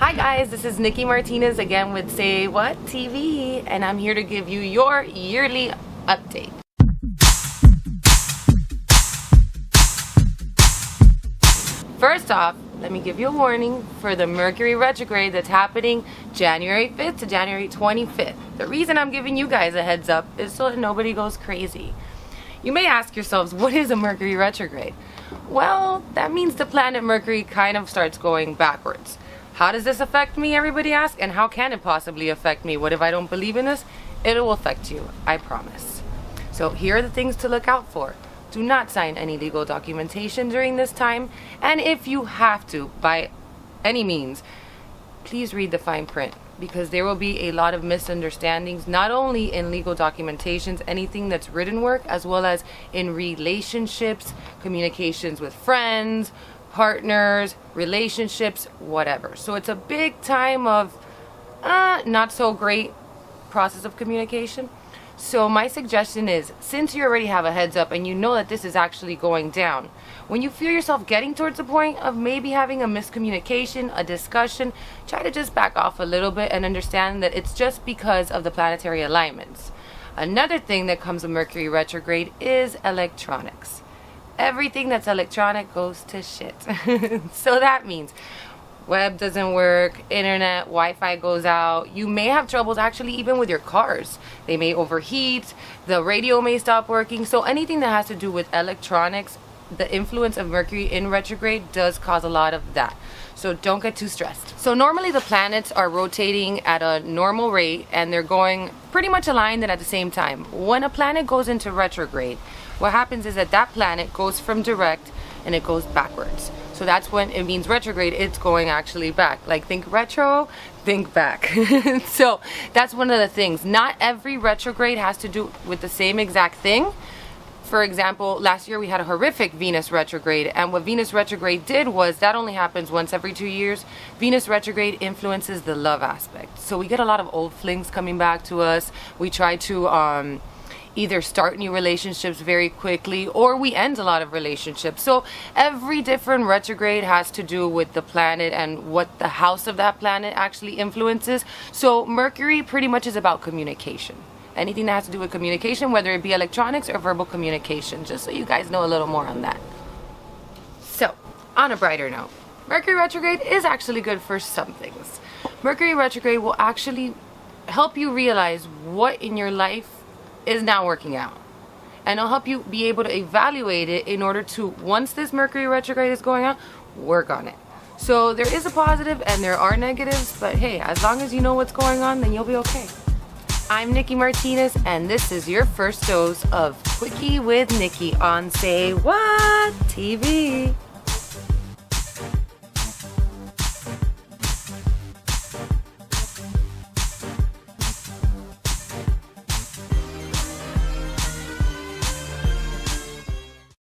Hi guys, this is Nicky Martinez again with Say Whaat TV, and I'm here to give you your yearly update. First off, let me give you a warning for the Mercury Retrograde that's happening January 5th to January 25th. The reason I'm giving you guys a heads up is so that nobody goes crazy. You may ask yourselves, what is a Mercury Retrograde? Well, that means the planet Mercury kind of starts going backwards. How does this affect me, everybody asks? And how can it possibly affect me? What if I don't believe in this? It will affect you, I promise. So here are the things to look out for. Do not sign any legal documentation during this time. And if you have to, by any means, please read the fine print, because there will be a lot of misunderstandings, not only in legal documentations, anything that's written work, as well as in relationships, communications with friends, partners, relationships, whatever. So it's a big time of not so great process of communication. So my suggestion is, since you already have a heads up and you know that this is actually going down, when you feel yourself getting towards the point of maybe having a miscommunication, a discussion, try to just back off a little bit and understand that it's just because of the planetary alignments. Another thing that comes with Mercury retrograde is electronics. Everything that's electronic goes to shit. So that means web doesn't work, internet, Wi-Fi goes out. You may have troubles actually even with your cars. They may overheat, the radio may stop working. So anything that has to do with electronics, the influence of Mercury in retrograde does cause a lot of that. So don't get too stressed. So normally the planets are rotating at a normal rate and they're going pretty much aligned and at the same time. When a planet goes into retrograde, what happens is that that planet goes from direct and it goes backwards. So that's when it means retrograde, it's going actually back. Like think retro, think back. So that's one of the things. Not every retrograde has to do with the same exact thing. For example, last year we had a horrific Venus retrograde, and what Venus retrograde did was, that only happens once every 2 years. Venus retrograde influences the love aspect. So we get a lot of old flings coming back to us. We try to either start new relationships very quickly, or we end a lot of relationships. So every different retrograde has to do with the planet and what the house of that planet actually influences. So Mercury pretty much is about communication. Anything that has to do with communication, whether it be electronics or verbal communication, just so you guys know a little more on that. So, on a brighter note, Mercury retrograde is actually good for some things. Mercury retrograde will actually help you realize what in your life is not working out, and it'll help you be able to evaluate it in order to, once this Mercury retrograde is going on, work on it. So there is a positive and there are negatives, but hey, as long as you know what's going on, then you'll be okay. I'm Nicky Martinez, and this is your first dose of Quickie with Nicky on Say Whaat TV.